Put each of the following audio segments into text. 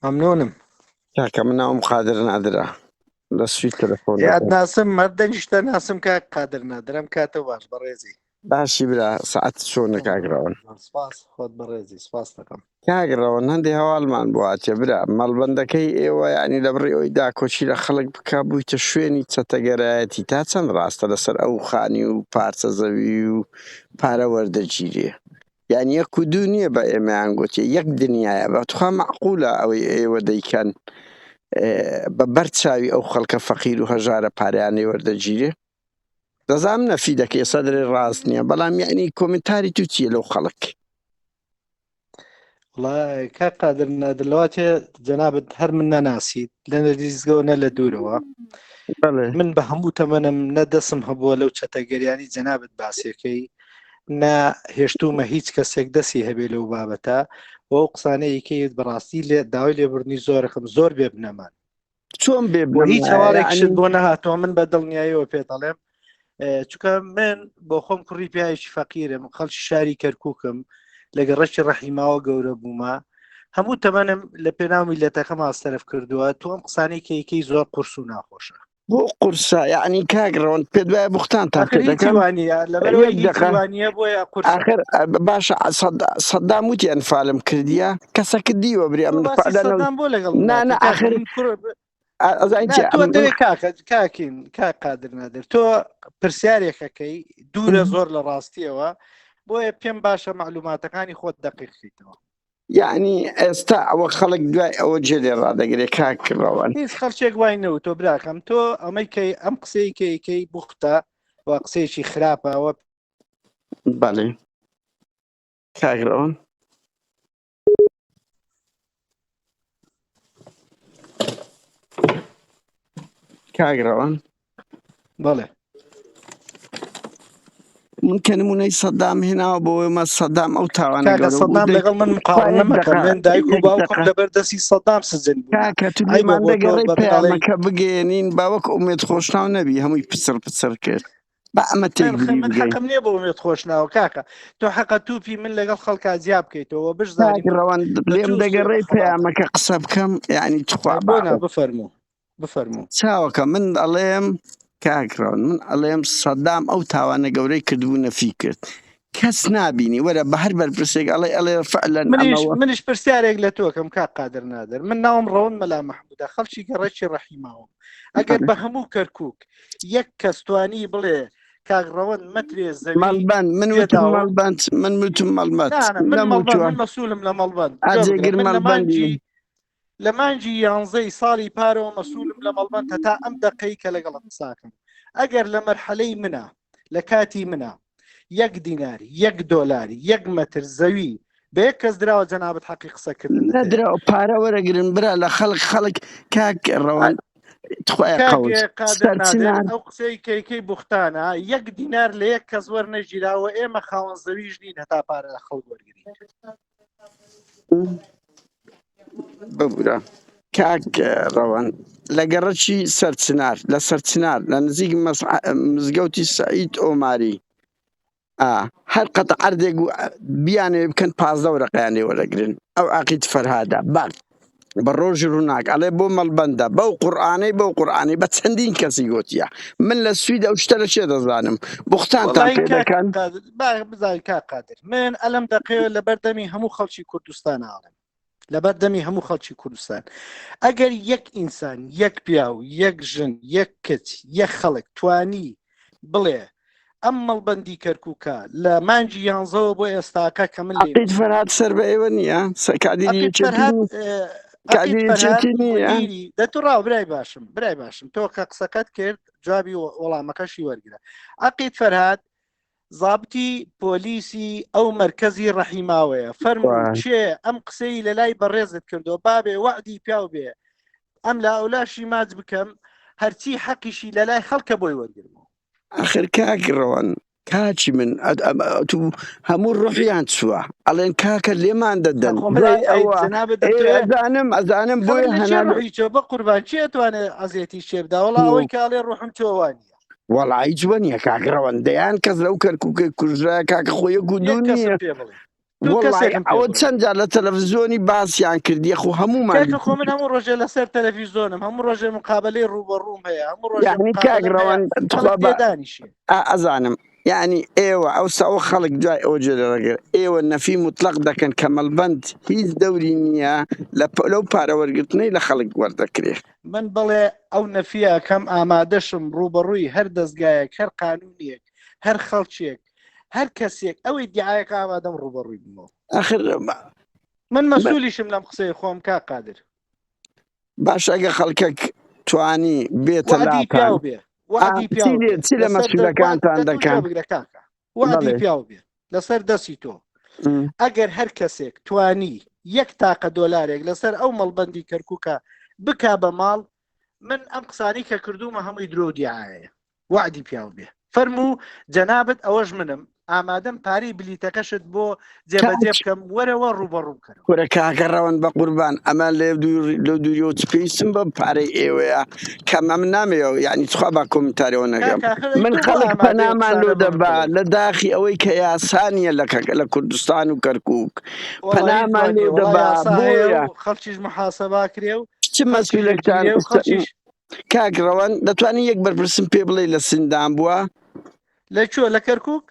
ممنونم. کاکە مناوم قادر نادرا لە سوی تەلەفۆنەکە یاد ناسم مەردەنیشتە ناسم کاک قادر نادرم کاتە باش بەڕێزی باشی برا سعات چۆنە کاگراون سپاس خۆت بەڕێزی سپاس دەکەم. کاگراون هەندێک هەواڵمان بواتێ برا مەڵبەندەکەی ئێوە ینی لە بڕی ئەوی داکۆچی لە خەڵک بکە بوویتە شوێنی چەتەگەرایەتی تا چەند ڕاستە لەسەر ئەو خانی و پارچە زەوی و پارە وەردەگیرێ یعنی یەک و دوو نییە بە ئێمەیان گوتێ یەک دنیاە بەتوخوا معقولە ئەوەی ئێوە دەیکەن بە بەرچاوی ئەو خەڵکە فەقیر و هەژارە پارەیانەی وەردەگیرێ دەزام نەفی دەکەی سەدرێ ڕاست نییە بەڵام یعنی کۆمنتاری تو چیە لەو خەڵک وڵای کاک قادر نادرلەواتێ جەنابەت هەر من نەناسیت لە نەریزگەوە نە لە دوورەوە من بە هەموو تەمەنم نەدەسم هەبووە لەو چەتەگەریانی جەنابەت باسیەکەی نە هێشتومە هیچ کەسێک دەستی هەبێ لەو بابەتە بۆ قسانەیەکەیت بەڕاستی لێ داوای لێبوردنی زۆرەکەم زۆر بێ بنەمان چۆن بێ هیچ هەواڵێکشت بۆ نەهاتەوە من بە دڵنیاییەوە پێ دەڵێم چونکە من بۆ خۆم کوڕی پیاوێکی فەقیرم خەڵکی شاری کەرکووکم لەگە ڕەشی ڕەحیماوە گەورە بوومە هەموو تەمەنم لە پێناو میلەتەکە ماستەرف کردووە تو ئەم قسانەی کەیکەی زۆر قورس و ناخۆشە بۆ قورسە یعنی کاگڕەوەن پێ دوایە بوختانتان پێدەکەموانە لەبەرەوەیوانە بۆیە آخر باشە سەدام وتی ئەنفالم کردیە کەسەکە دیوە بریا من بۆ لەگەڵ نانە آخر کاکین کاک قادر نادر تۆ پرسیارێکەکەی دوورە زۆر لە ڕاستیەوە بۆیە پێم باشە معلوماتەکانی خۆت دقیقیتەوە یعنی ئێستا ئەوە خەڵک دوای ئەوە جێلێ ڕادەگرێت کاکڕەوەن هیچ خەڵچێک وای نەوت تۆ براکەم تۆ ئەمەی ئەم قسەی کەیکەی بوختە و قسەیەکی خراپەوە بەڵێ کاگرەوەن کاگرەوەن بەڵێ من کە نمونەی سەدام هێناوە بۆەوەمە سەدام ئەو تاوانە سەدام لەگەڵ من مقاومە مەکەن من دایک و باوکم لەبەردەستی سەدام سزن کاکە تو لێماندەگەڕی پەیامەکە بگەێنین باوەک ئومێد خۆشناو نەبی هەمووی پسر کرد بە ئەمە من حەقم نییە بۆ ئومێد خۆشناوە کاکە تۆ حەقە تووپی من لەگەڵ خەڵکا جیاب بکەیتەوە بشزانیڕەوەن لێم دەگەڕی پەیامەکە قسە بکەم یعنی توخوا بفەرموو چاوەکە من ئەڵێم کاکڕەوەن من ئەڵێم سەدام ئەو تاوانە گەورەی کردبوو نەفی کرد کەس نابینی وەرە بە هەر بەرپرسێک ئەڵێ فعلەن منیش پرسیارێک لە تۆکەم کاک قادر نادر من ناوم ڕەون مەلا مەحموودە خەڵکی گەڕێکی ڕەحیماوم ئەگەر بە هەموو کەرکووک یەک کەستوانی بڵێ کاگڕەوەن مەترێ زەوی مەڵبەند من وتم مەڵبەند من وتم مەڵبەند من مەسوولم لە مەڵبەند ئاجێگر مەڵبەندی لە مانجی 11 ساڵی پارەوە مەسوولم لە مەڵبەند تا ئەم دەقەی کە لەگەڵ قساکەم ئەگەر لە مەرحەلەی منە لە کاتی منە یەک دیناری یەک دۆلاری یەک مەتر زەوی بە یەک کەس درراوە جەنابەت حەقی قسەکردن نەدراوە پارە وەرەگرن برا لە خەڵک کاک ڕەوان ئەو قسەی کەیکەی بوختانە یەک دینار لە یەک کەس وەرنەگیراوە ئێمە خاوەن زەویش نین هەتا پارە لە خەڵک وەرگین ببورە کاک ڕەوان لە گەڕەکی سەرچنار لە سەرچنار لە نزیک مزگەوتی سەعید ئۆماری هەر قەتە عەردێک و بیانێ بکەن 15 وەرەقەیانێ وەرەگرن ئەو عەقید فەرهادە باک بە ڕۆژی ڕووناک ئەڵێ بۆ مەڵبەندە بەو قورئانەی بە چەندین کەسی گوتیە من لە سویدە ئەو شتە لە چێ دەزانم بوختانتان پێ دەکەن بزای کاک قادر من ئەلەم دەقەیە لە بەردەمی هەموو خەڵکی کوردستان ئاڵم لە بەردەمی هەموو خەڵکی کوردستان ئەگەر یەک ئینسان یەک پیاو یەک ژن یەک کچ یەک خەڵک توانی بڵێ ئەم مەڵبەندی کەرکووکە لە مانجی 11 بۆ ئێستاکە کە من عەقید فەرهاد سەر بە ئێوە نییە دەتوڕاو برای باشم تۆ کە قسەکەت کرد جوابی وەڵامەکەشی وەرگرە عەقید فەرهاد زابتی پۆلیسی ئەو مەرکەزی ڕەحیماوەیە فەرموو چێ ئەم قسەی لە لای بەڕێزت کردو بابێ وعدی پیاو بێ ئەم لا ئەولاشی ماچ بکەم هەرچی حەقیشی لە لای خەڵکە بۆی وەرگرمەوە ئاخر کاگڕەوەن کاچی من تو هەموو ڕۆحیان چووە ئەڵێن کاکە لێمان دەدەن ئەزانم بۆی هەناچۆ بە قوربان چێتوانێت ئەزیەتی شێبدا وڵا ئەوەی کاڵێ ڕۆحم چۆوانیە وەڵی جوە نییە کاگڕەوەن دەیان کەس لەو کەرکووکە کوژرا کاکە خۆیە گودو نییە وڵی کەسێکم پێ ئەوە بڵێ چەند جار لە تەلەڤیزۆنی باسییان کردی خۆ هەمومان کاکە خۆ من هەموو ڕۆژێ لەسەر تەلەڤیزۆنم هەموو ڕۆژێ مقابلەی ڕوبەڕووم هەیە هەموو ڕۆژێ یعنی مقابلەم هەیە کاگڕەوەن خەڵک تێدانیشێ ئەزانم یعنی ئێوە ئەوسا ئەو خەڵک دوای ئەوە جێرەڕەگەر ئێوە نەفی مطلق دەکەن کە مەڵبەند هیچ دەوری نییە لەو پارە وەرگرتنەی لە خەڵک وەردەکرێ من بڵێ ئەو نەفیە کەم ئامادەشم ڕوبەڕووی هەر دەستگایەک هەر قانونیەک هەر خەڵکێک هەر کەسێک ئەوەی دیعایەک ئامادەم ڕوبەڕووی بمەوە ئاخر من مەسئولیشم لەم قسەی خۆم کا قادر باش ئەگە خەڵکێک توانی بێتە وعدی پیاو بێ وعدی پیاو بێ چی لە مەسئولەکانتان دەکەن وعدی پیاو بێ لەسەر دەستی تۆ ئەگەر هەر کەسێک توانی 1 تاقە دۆلارێک لەسەر ئەو مەڵبەندی کەرکووکە بکا بە ماڵ من ئەم قسانی کە کردومە هەمووی درۆ دیعایە وعدی پیاو بێ فەرموو جەنابەت ئەوەش منم ئامادەم پارەی بلیتەکەشت بۆ جێبەجێ بکەم وەرەوە ڕوبەڕوو بکەن کورە کاگەڕەوەن بە قوربان ئەمە لێ دووریەوە پێویستم بە پارەی ئێوەیە کەم ئەم نامەوە یعنی خوا با کۆمنتارەوە نەگەم من خەڵک پەنامان لۆ دەبا لە داخی ئەوەی کە یاسانیە لە کوردستان و کەرکووک پەنامان لۆ دەبا خەڵکیش محاسەبا کرێ و چ مەسئولێکتان کاگڕەوەن دەتوانین یەک بەرپرسم پێ بڵێ لە سندان بووە لەکوێ لە کەرکووک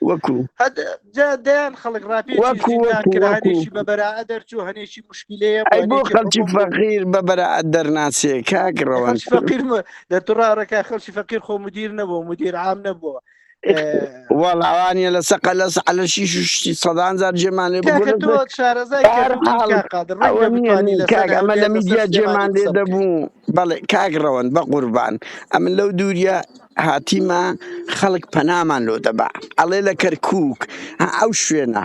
وەکو دەیان خەڵک ڕاپێشی بە بەراە دەرچوو هەنێشی مشکلەیە بۆ خەڵکی فەقیر بە بەراە دەرناسێ کاگڕەوەن فەقیر دەتوڕارەکە خەڵکی فەقیر خۆ مدیر نەبووە مدیر عام نەبووە وەڵاوانیە لە سەقە لە شیش و شتی سەدان جار جێمان لێ ئەمە لە میدیا جێمان لێ دەبوو بەڵێ کاگڕەوەن بە قوربان ئەمن لەو دووریە هاتیمە خەڵک پەنامان لۆ دەبا ئەڵێ لە کەرکووک ئەو شوێنە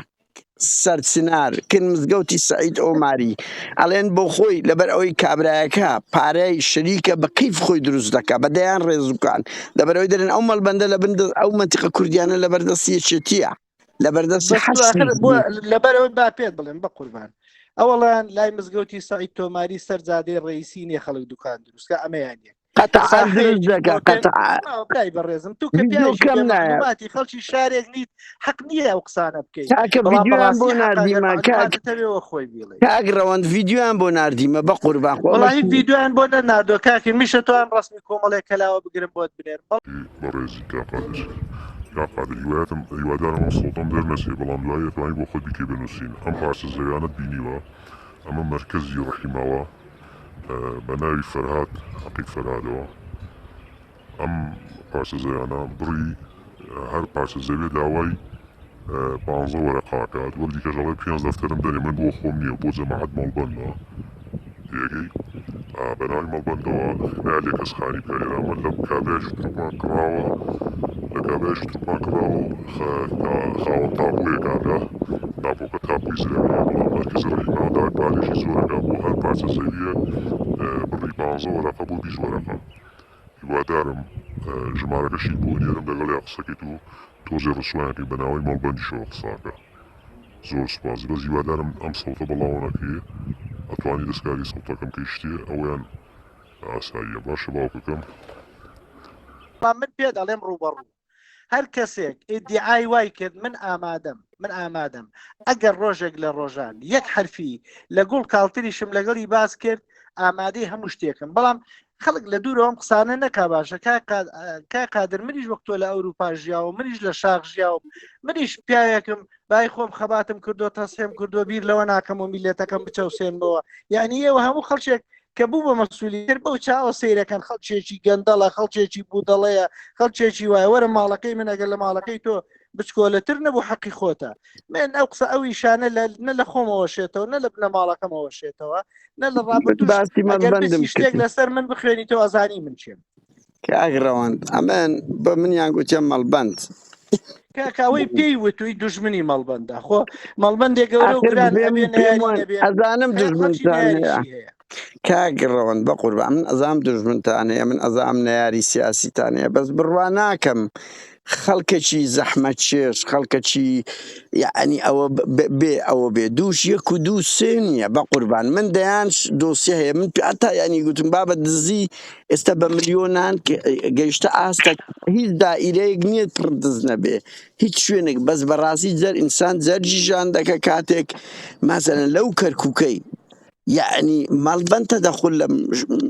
سەرچنار کن مزگەوتی سەعید ئۆماری ئەڵێن بۆ خۆی لەبەر ئەوەی کابرایەکە پارەی شەریکە بە کەیف خۆی دروست دەکات بەدەیان ڕێزوکان لەبەرەوەی دەرن ئەو مەڵبەندە لە بن ئەو مەنتیقە کوردیانە لە بەردەستی یەکێتیە لە بەردەستی لەبەرەوەی با پێت بڵێن بە قوربان ئەوەڵیان لای مزگەوتی سەعید تۆماری سەرجادەی ڕئیسی نییە خەڵک دوکان دروستکە ئەمەیانە بەڕێزم تو کەماتی خەڵکی شارێک نیت حەق نییە ئەو قسانە بکەیت بۆ نردیمە خۆی بڵێ کاگڕەوەند ڤیددیویان بۆ نردیمە بە قوربان وڵی ڤیددیویان بۆ نەنادۆ کاکی میشە توان ڕستمی کۆمەڵێک کەلاوە بگرم بۆت بنێر بەڕێزی یا قادر هیوادارم سڵتم دەرنەسێ بەڵام دوای توانی بۆ خۆی بکێ بنووسین ئەم پاسە زەویانت بینیوە ئەمە مەرکەزی ڕەحیماوە بە ناوی فەرهاد حەقیق فەرهادەوە ئەم پاسە زەویانە بڕی هەر پاسە زەوێ داوای 15 وەرەقاکات وەردی کەژەڵی 5 دەفتەرم دەنێ من بۆ خۆم نییە بۆ جەماعەت مەڵبەندە یەکەی بەناوی مەڵبەندەوە نالێ کەسخانی پێرا من لە کابراژ تروپان کراوە لە کابراژ تروپان کراوە خاوەن تاپۆیەکانە تاپۆکە تاپۆی زەویە بەڵام مەرکەزی ڕەحیماوە پارێژی زۆرەکە بۆ هەر پاسە زەویە بڕی 15 وەرەقە بۆ 20 وەرەقە هیوادارم ژمارەکەشی بۆ نێرم لەگەڵ یا قسەکەیت و تۆزێ ڕسوانەکەی بەناوی مەڵبەندیشەوە قساکە زۆر سپاس بەس هیوادارم ئەم سەڵتە بەڵاوانەکەی ئەتوانی دەستکاری سەڵتەکەم کەیشتێ ئەویان ئاساییە باشە باوکەکەم من پێ دەڵێم ڕوبەڕوو هەر کەسێک ئیدعای وای کرد من ئامادەم ئەگەر ڕۆژێک لە ڕۆژان یەک حرفی لە گوڵ کاڵتریشم لەگەڵی باس کرد ئامادەی هەموو شتێکم بەڵام خەڵک لە دوورەوەم قسانە نەکا باشە کا قادر منیش وەک تۆ لە ئەوروپا ژیاوە منیش لە شاخ ژیاوم منیش پیاوێکم بای خۆم خەباتم کردو تەسهێم کردو بیر لەوە ناکەم و میلێتەکەم بچەوسێنەوە یعنی ئێوە هەموو خەڵکێک کە بوو بە مەسئولیت بەو چاوە سەیرەکەن خەڵکێکی گەندەڵە خەڵکێکی بوودەڵەیە خەڵکێکی وایە وەرە ماڵەکەی من ئەگەر لە ماڵەکەی تۆ بچکۆلەتر نەبوو حەقی خۆتە من ئەو قسە ئەوی شانە نە لە خۆمەوە شێتەوە نە لە بنە ماڵەکەمەوە شێتەوە نە لە ڕابردوو شتێک لەسەر من بخوێنی تۆ ئازانی من چێم کاگڕەوەند ئەمن بە منیان گوتیان مەڵبەند کاکاوەی پێی وتوی دوژمنی مەڵبەندە خۆ مەڵبەندێک گەورە و گران ئەزانم دوژمنتان هەیە کاگڕەوەن بە قوربان من ئەزام دژمنتان هەیە من ئەزام نەیاری سیاسیتان هەیە بەس بڕوا ناکەم خەڵکێکی زەحمەت چێش خەڵکەکی یعنی ئەوە بێ ئەوە بێ دووش یەک و دوو سێ نییە بە قوربان من دەیان دۆسیە هەیە من هەتا ینی گوتم بابە دزی ئێستا بە ملیۆنان گەیشتە ئاستە هیچ دائیرەیەک نییە پڕ دز نەبێ هیچ شوێنێک بەس بەڕاستی جەر ئینسان جەرجیژان دەکە کاتێک مەسەلەن لەو کەرکووکەی يعني مالبان تدخل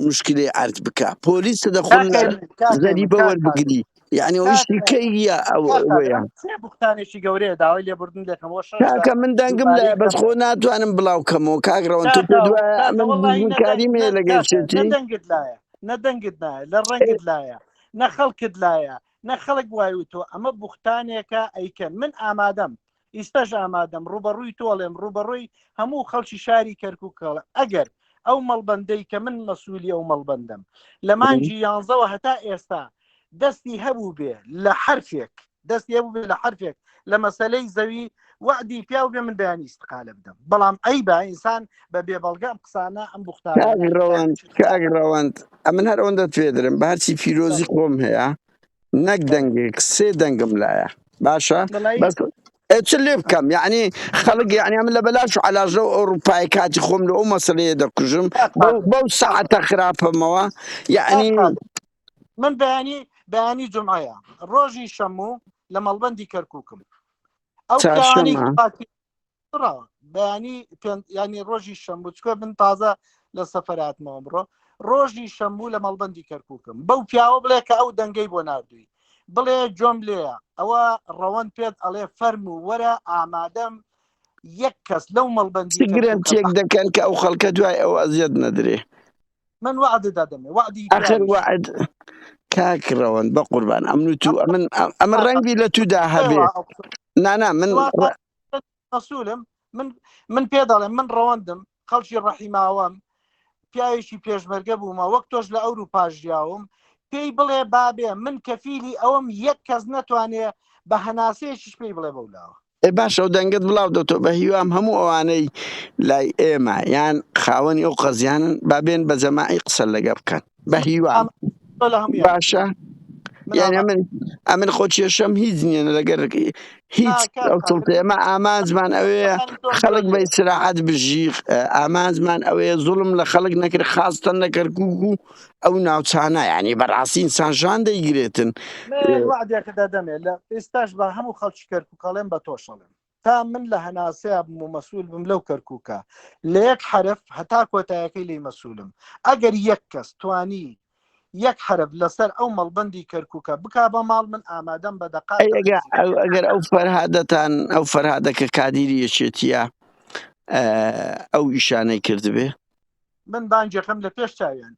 مشكلة عرض بكا بوليس تدخل زريبة والبقري يعني وإيش الكي أو ويا بختانشي قوري داوي اللي بردن لكم وش كاكا من دانقم لا بس خونات وأنا بلاو كمو كاكرا وانتو بدوا من كريمة لقيتي ندنقد لايا للرنقد لايا نخلقد لايا نخلق وايوتو أما بختانيكا أي كان من آمادم ئیستاش ئامادەم ڕوبەڕووی تۆڵێم ڕوبەڕووی هەموو خەڵکی شاری کەرکووکەڵە ئەگەر ئەو مەڵبەندەی کە من مەسئولی ئەو مەڵبەندەم لە مانجی 11ەوە هەتا ئێستا دەستی هەبوو بێ لە حرفێک دەستی هەبوو بێ لە حرفێک لە مەسەلەی زەوی وعدی پیا بێ من بەیانی استقالە بدەم بەڵام ئەی بە ئینسان بە بێبەڵگە ئەم قسانە ئەم کاگڕەوەند ئەمن هەر ئەوەندە توێدرم بە هەرچی پیرۆزی خۆم هەیە نەک دەنگێک سێ دەنگم لایە باشە بەس چ لێ بکەم یعنی خەڵک یعنی من لە بەلاش و علاژە ئەوروپای کاتی خۆم لە ئەو مەسەلەیە دەکوژم بەو سەعاتە خراپەمەوە یعنی من بەیانی جمعەیە ڕۆژی شەموو لە مەڵبەندی کەرکووکم ئەو بەیانی ینی ڕۆژی شەموو چکە من تازە لە سەفەراتمەوە بڕۆ ڕۆژی شەموو لە مەڵبەندی کەرکووکم بەو پیاوە بڵێ کە ئەو دەنگەی بۆ نردووی بڵێ جۆم لێە ئەوە ڕەوەند پێت ئەڵێ فەرم و وەرە ئامادەم یەک کەس لەو مەڵبەندی گرنگێک دەکەن کە ئەو خەڵکە دوای ئەو ئەزیەت نەدرێ من وعد دادەمێ وعدی ئەخر وعد کاکڕەوەن بە قوربان ئەمن تو ئەمە ڕەنگی لە تودا هەبێ نانا من مەسئولم من پێ دەڵێم من ڕەوەندم خەڵکی ڕەحیماوەم پیاوێکی پێشمەرگە بوومە وەک تۆش لە ئەوروپا ژیاوم پێی بڵێ بابێ من کەفیلی ئەوم یەک کەس نەتوانێ بە هەناسەیەکیش پێی بڵێ بەولاوە باش ئەو دەنگت بڵاو دەتۆ بە هیوام هەموو ئەوانەی لای ئێمە یان خاوەنی ئەو قەزیانن بابێن بە جەماعی قسە لەگە بکەن بە هیوام باشە یعنی ئەمن خۆچێشەم هیچ نییە لەگەر هیچ ئەو سڵتێمە ئامانزمان ئەوەیە خەڵک بە ئیستراحەت بژی ئامانزمان ئەوەیە زوڵم لە خەڵک نەکرد خاستن لە کەرکووک و ئەو ناوچانە یعنی بەڕاستی ئینسانژان دەیگرێتن وعدێکدا دەمێت لە ئێستاش بە هەموو خەڵکی کەرکووکەڵێن بە تۆشەڵێن تا من لە هەناسەیە بم و مەسئول بم لەو کەرکووکە لە یەک حرف هەتا کۆتایەکەی لی مەسئولم ئەگەر یەک کەس توانی یەک حرف لەسەر ئەو مەڵبەندی کەرکووکە بکا بە ماڵ من ئامادەم بە دەقات ئەگەر ئەو فەرهادەتان ئەو فەرهادەکە کادیری یەکێتیە ئەو ئیشانەی کردبێ من بانجێکەم لە پێش چاویان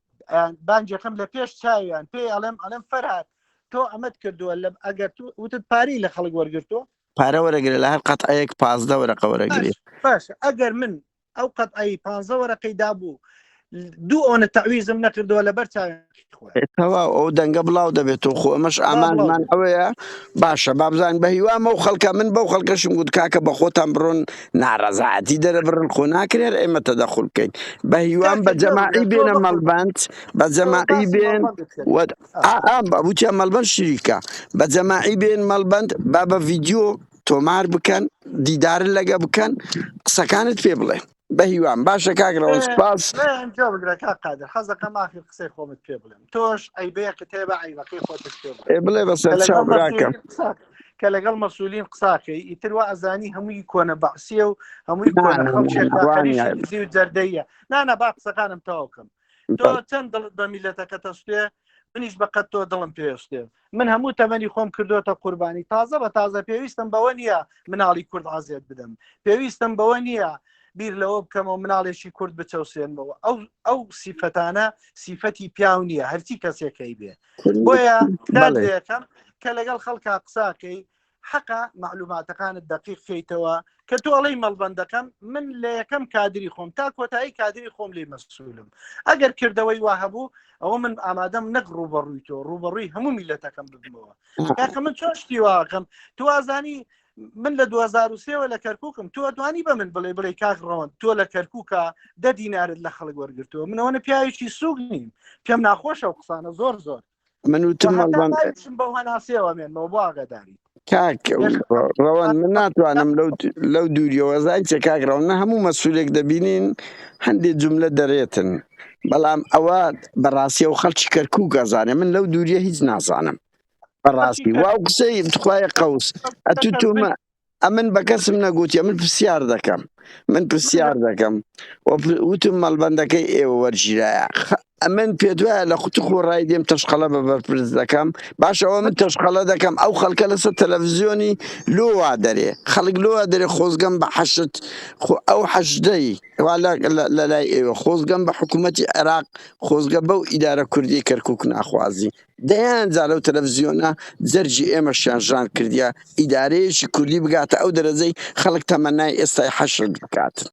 بانجێکەم لە پێش چاویان پێی ئەڵێم فەرهاد تۆ ئەمەت کردووە لە ئەگەر وتت پاری لە خەڵک وەرگرتۆ پارە وەرەگرێت لە هەر قەتعەیەک 15 وەرەقە وەرەگرێت باش ئەگەر من ئەو قەتعەی 15 وەرەقەی دابوو دوو ئەوە تەعویزم نەکردووە لەبەر چاویێتەوە ئەو دەنگە بڵاو دەبێتەوە خۆ ئەمەش ئامانمان ئەوەیە باشە بابزان بە هیوامە و خەڵکە من بەو خەڵکەشم گوت کاکە بە خۆتان بڕۆن ناڕەزایەتی دەرەبڕن خۆ ناکرێت ئێمە تەدەخل بکەین بە هیوام بە جەماعی بێنە مەڵبەند بە جەماعی بێن بوتیان مەڵبەند شریکە بە جەماعی بێن مەڵبەند با بە ڤیدیۆ تۆمار بکەن دیدارن لەگە بکەن قسەکانت پێ بڵێن بە هیوام باشە کاکڕەوە سپاس قادر حەزەکەم ئاخر قسەی خۆمت پێ بڵێم تۆش ئەیبەیە کە تێبە عیبەکەی خۆتت پێ بڵێ بەسەر چاو براکەم کە لەگەڵ مەسئولین قساکەی ئیتر وا ئەزانی هەمووی کۆنە بەعسیە و هەمووی کۆنە خەڵکی و جەردەیە نانە با قسەکانم تەواوکەم تۆ چەند دڵت بە میلەتەکە تەستێ منیش بەقەت تۆ دڵم پێویستێ من هەموو تەمەنی خۆم کردوتە قوربانی تازە بە تازە پێویستم بەوە نییە مناڵی کورد ئازیێت بدەم پێویستم بەوە نییە بیر لەوە بکەمەوە مناڵێکی کورد بچەوسێنمەوە ئەو سیفەتانە سیفەتی پیاو نییە هەرچی کەسێکەی بێ بۆیە دەکەم کە لەگەڵ خەڵکا قساکەی حەقا معلوماتەکانت دقیق بکەیتەوە کە تۆ ئەڵەی مەڵبەندەکەم من لە یەکەم کادری خۆم تا کۆتایی کادری خۆم لێ مەسئولم ئەگەر کردەوەی وا هەبوو ئەوە من ئامادەم نەک ڕوبەڕووی تۆ ڕوبەڕووی هەموو میلەتەکەم ببمەوە کاکە من چۆن شتی واکەم تو ئازانی من لە 2023 لە کەرکووکم تۆ ئەتوانی بە من بڵێ کاک ڕەوەند تۆ لە کەرکووکە 10 دینارت لە خەڵک وەرگرتووە منەوەنە پیاوێکی سووک نیم پێم ناخۆشە و قسانە زۆر من وتم بەو هەناسیەوە مێنمەوە بۆ ئاگاداری کاک ڕەوەند من ناتوانم لەو دووریەوە زای چێ کاک ڕەوەند هەموو مەسئولێک دەبینین هەندێک جملە دەرێتن بەڵام ئەوە بەڕاستیە و خەڵکی کەرکووک ئەزانێ من لەو دووریە هیچ نازانم بەڕاستی واو قسەی بخوایە قەوس ئەتوتۆمە ئەمن بە کەسم نەگوتیە من پرسیار دەکەم وتم مەڵبەندەکەی ئێوە وەرگیرایە ئەمن پێت وایە لە قوتو خۆڕای دێم تەشقەڵە بە بەرپرس دەکەم باشەوە من تەشقەڵە دەکەم ئەو خەڵکە لەسەر تەلەڤیزیۆنی لۆوا دەرێ خەڵک لۆوا دەرێ خۆزگەم بە حەشت ئەو حەشدەی لە لای ئێوە خۆزگەم بە حکوومەتی عێراق خۆزگە بەو ئیدارە کوردی کەرکووک ناخوازی دەیان جا لەو تەلەڤیزیۆنە جەرجی ئێمە شانژان کردیا ئیدارەیەکی کوردی بگاتە ئەو دەرەجەی خەڵک تەمەنای ئێستای حەشر بکاتن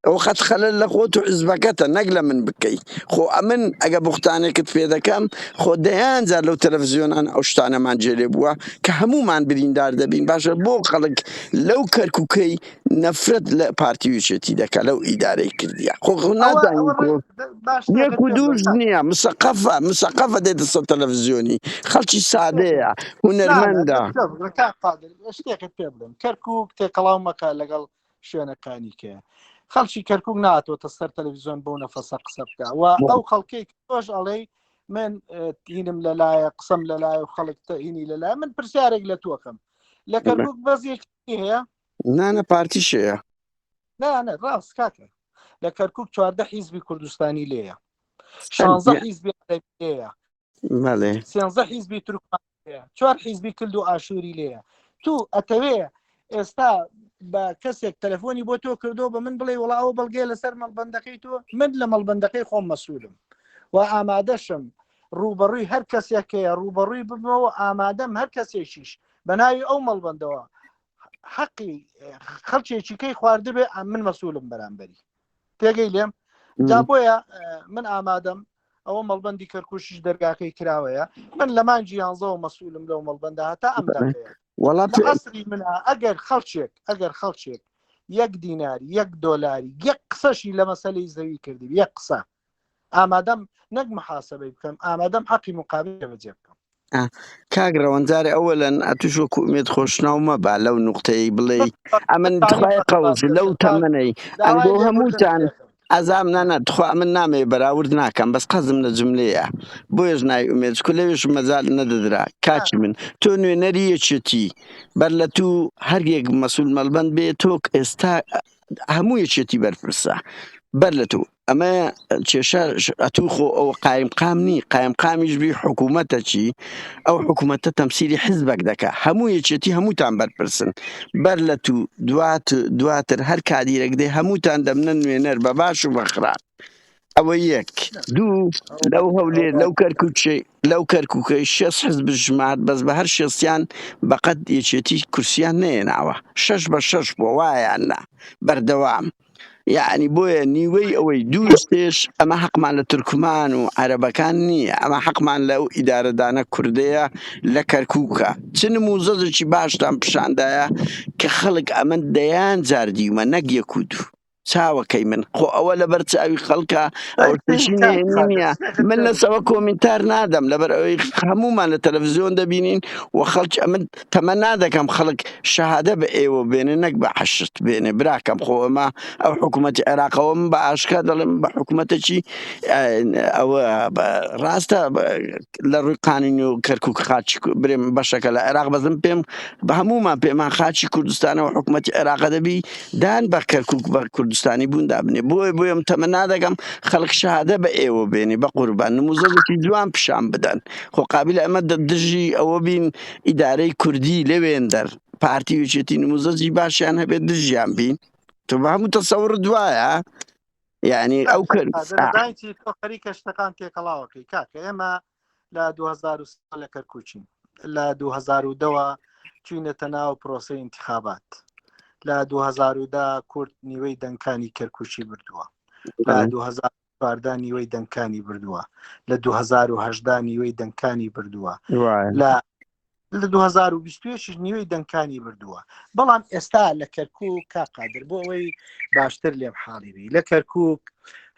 ئەو خەت خەلەل لە خۆت و حیزبەکەتە نەک لە من بکەی خۆ ئەمن ئەگە بوختانێکت پێ دەکەم خۆ دەیان جار لەو تەلەڤیزیۆنان ئەو شتانەمان جێلێ بووە کە هەمومان بریندار دەبین باشە بۆ خەڵک لەو کەرکووکەی نەفرەت لە پارتیویچێتی دەکە لەو ئیدارەی کردیە خۆ ناتوانین یەک و دووش نییە مسەقەفە دێتە سەر تەلەڤیزیۆنی خەڵکی سادەیە هونەرمەندە شتێکت پێ بڵێم کەرکووک تێکەڵاو مەکە لەگەڵ شوێنەکانی کێ خەڵکی کەرکووک ناتۆتە سەر تەلەڤیزیۆن بۆ نەفەسە قسە بکە و ئەو خەڵکەی تۆش ئەڵێ من هینم لەلایە قسەم لەلایە و خەڵک هینی لەلایە من پرسیارێک لە تۆکەم لە کەرکووک بەزێکی هەیە نانە پارتیشەیە نانە ڕاست کاکە لە کەرکووک 14 حیزبی کوردستانی لێیە 16 حیزبی عەرەبیەیە 13 حیزبی تورکمانیەیە 4 حیزبی کلد و ئاشووری لێیە تو ئەتەوێ ئێستا بە کەسێک تەلەفۆنی بۆ تۆ کردو بە من بڵێ وڵاوە بەڵگێ لەسەر مەڵبەندەکەی تۆ من لە مەڵبەندەکەی خۆم مەسوولم و ئامادەشم ڕوبەڕووی هەر کەسێکەیە ڕوبەڕووی ببمەوە ئامادەم هەر کەسێکیش بە ناوی ئەو مەڵبەندەوە حەقی خەڵکێکیکەی خواردبێ من مەسوولم بەرامبەری تێگەی لێم جا بۆیە من ئامادەم ئەوە مەڵبەندی کەرکووشیش دەرگاکەی کراوەیە من لە مانجی 11 مەسوولم لەو مەڵبەندە هەتا ئەم دەکەیە ئەسری منە ئەگەر خەڵکێک 1 دیناری 1 دۆلاری 1 قسەشی لە مەسەلەی زەوی کردی 1 قسە ئامادەم نەک محاسبەی بکەم ئامادەم حەقی مقابل بەجێ بکەم کاک ڕەوەندجارێ ئەوەلەن ئەتوش وەکو ئومێد خۆشناو مەبا لەو نوقتەی بڵێ ئەمن خخوای قەوز لەو تەمەنەی ئەنگۆ هەمووتان ئەزام نانە تخوا من نامێ بەراورد ناکەم بەس قەزم لە جملەیە بۆیش نای ئومێد کو لەوێش مەزال نەدەدرا کاچی من تۆ نوێنەری یەکێتی بەر لە تو هەرگێک مەسوول مەڵبەند بێ تۆ ئێستا هەموو یەکێتی بەرپرسە بەر لە تۆ ئەمە کێشە ئەتوو خۆ ئەو قایم نی قایم قامیش بی حکوومەتە چی ئەو حکوومەتە تەمسیلی حیزبێک دەکە هەموو یەکێتی هەمووتان بەرپرسن بەر لە تو دواتر هەر کادیرێک دێ هەمووتان دەمنە نوێنەر بە باش و بەخرا ئەوە یەک دوو لەو هەولێر لەو کەرکووکەی 6 حزب ژمارد بەس بە هەر شێستیان بەقەت یەکێتی کورسیان نێناوە 6 بە 6 بۆ وایان نا بەردەوام یعنی بۆیە نیوەی ئەوەی دووستێش ئەمە حەقمان لە تورکمان و عەرەبەکان نییە ئەمە حەقمان لەو ئیدارەدانە کوردەیە لە کەرکووکە چ نموزەجێکی باشتان پیشاندایە کە خەڵک ئەمە دەیان جاردیمە نەک یەک و دوو چاوەکەی من خۆ ئەوە لەبەر چاوی خەڵکە ئەو تشی نییە من لەسەوە کۆمنتار نادەم لەبەر ئەوەی هەموومان لە تەلەڤیزیۆن دەبینین و خەڵک ئەمن تەمە نادەکەم خەڵک شەهادە بە ئێوە بێنێ نەک بە حەشت بێنێ براکەم خۆ ئەمە ئەو حکوومەتی عێراقەوە من بە ئاشکا دەڵێم بە حکوومەتێکی ئەوە ڕاستە لە ڕووی قانونی و کەرکووک خاچی برێم بەشەکە لە عێراق بەزم پێم بە هەموومان پێمان خاچی کوردستانەوە حکوومەتی عێراقە دەبی دان بە کەرکووک بە کوردستانی بوون دابنێ بۆیە تەمە نادەکەم خەڵک شەهادە بە ئێوە بێنێ بە قوربان نموزەێکی جوان پیشان بدەن خۆ قابل ئەمە دژی ئەوە بین ئیدارەی کوردی لەوێن دەر پارتی وچێتی نموزەجی باشیان هەبێت دژیان بین تۆ بە هەموو تەسەور دوایە یعنی ئەو خەریکە شتەکان تێکەڵاوەکەی کاکە ئێمە لە 2003 لە کەرکووچین لە 2010 چوینەتە ناو پرۆسەی انتخابات لە 2010 کورد نیوەی دەنگکانی کەرکووچی بردووە لە 2014 نیوەی دەنگکانی بردووە لە 2018 نیوەی دەنگکانی بردووە لە 2020 نیوەی دەنگکانی بردووە بەڵام ئێستا لە کەرکووک کا قادر بۆ ئەوەی باشتر لێم حاڵیبی لە کەرکووک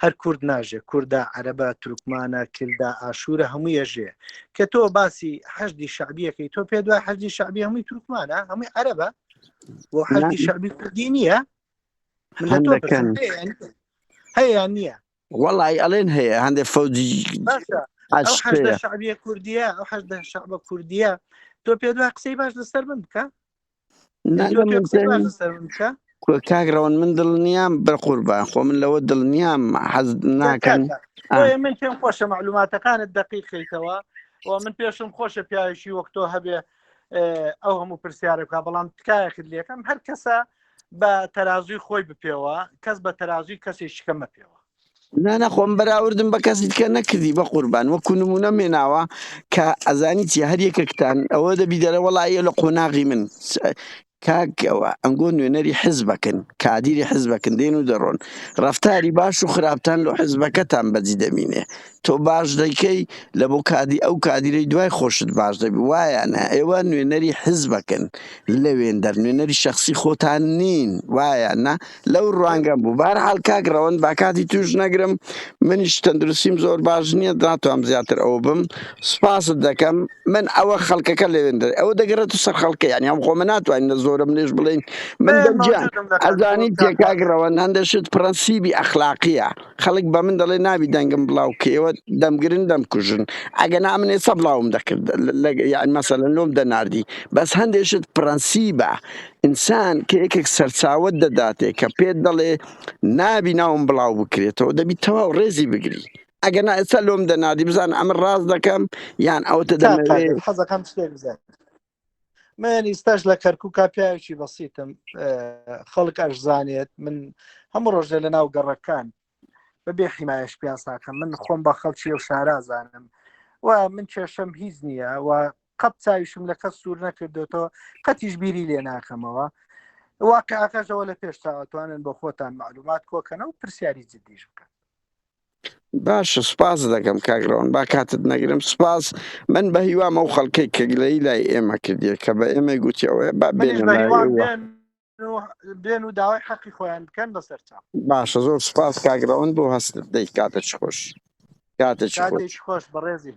هەر کورد ناژێ کووردا عەرەبە تورکمانە کلدا ئاشوورە هەموو ێژێ کە تۆ باسی حەشدی شعبیەکەی تۆ پێ دوای حەشدی شعبی هەمووی تورکمانە هەمووی عەرەبە بۆ حەشدی شعبی کوردی نییە هەیە نییە وەڵی ئەڵێن هەیە هەندێک فەوجی ئەو حەشدە شعبیە کوردیە ئەو حەشدە شعبە کوردیە تۆ پێ دوای قسەی باش لەسەر من بکە کاگڕەوەن من دڵنیام بەقوربان خۆ من لەوە دڵنیام حەز ناکەن من پێم خۆشە معلوماتەکانت دەقیقیتەوە و من پێشم خۆشە پیاوێکی وەک تۆ هەبێ ئەو هەموو پرسیارە بکە بەڵام تکایەکت لێکم هەر کەسە بە تەرازوی خۆی بپێوە کەس بە تەرازوی کەسی شکەمە پێوە نەخۆم بەراوردم بە کەسی کە نەکردی بە قوربان وەکو نمونە مێناوە کە ئەزانی چی هەر یەکێکتان ئەوە دەبی دەرە وەڵایە لە قۆناغی من کاکەوە ئەنگۆ نوێنەری حزبەکەن کادیری حزبەکەن دێن و دەڕۆن ڕفتاری باش و خراپتان لە حزبەکەتان بەجی دەمینێ تۆ باش دەیکەی لە بۆ کادی ئەو کادیرەی دوای خۆشت باش دەبی وایانە ئێوە نوێنەری حزبەکەن لەوێن دەر نوێنەری شخصی خۆتان نین وایانە لەو ڕوانگە بوو بارحاڵ کاگڕەوەن با کاتی توش نەگرم منیش تەندروستیم زۆر باش نییە ناتوانم زیاتر ئەوە بم سپاست دەکەم من ئەوە خەڵکەکە لەوێن دەر ئەوە دەگەڕێت و سەر خەڵکە یانی ئەم خۆمە ناتوانین زۆرم لێش بڵین من دەمجان ئەزانی تێکاگرەوە هەندێشت پرەنسیبی ئەخلاقیە خەڵک بە من دەڵێ نابی دەنگم بڵاو کێوە دەمگرن دەمکوژن ئەگە نامنێ سە بڵاوم دەکرد یان مەسەلەن لۆم دەناردی بەس هەندێشت پرەنسیبە ئینسان کە یەکێک سەرچاوت دەداتێ کە پێت دەڵێ نابی ناوم بڵاو بکرێتەوە دەبی تەواو ڕێزی بگری ئەگە نا ئێستا لۆم دەناردی بزان ئەمە ڕاز دەکەم یان ئەوتە دەمەوێت حەزەکەم شتێک بزانێت من ئیستاش لە کەرکووکا پیاوێکی بەسیتم خەڵک ئەشزانێت من هەموو ڕۆژێ لە ناو گەڕەکان بەبێ حیمایەش پیان ساکەم من خۆم بە خەڵکی ئەو شارە زانم و من کێشەم هیچ نییە و قەت چاویشم لە کەس سوور نەکردێتەوە قەتیش بیری لێ ناکەمەوە واقعەکەشەوە لە پێش چاوەتوانن بۆ خۆتان معلومات کۆکەنەوە و پرسیاری جددیش بکەن باشە سپاس دەکەم کاگڕەوەن با کاتت نەگرم سپاس من بە هیوام ئەو خەڵکەی کە لای ئێمە کردیە کە بە ئێمە گوتیەوە بێن و داوای حەقی خۆیان بکەن بەسەر چاو باشە زۆر سپاس کاگڕەوەن بۆ هەستت دەی کاتێک خۆش کاتێکی خۆش بەڕێزی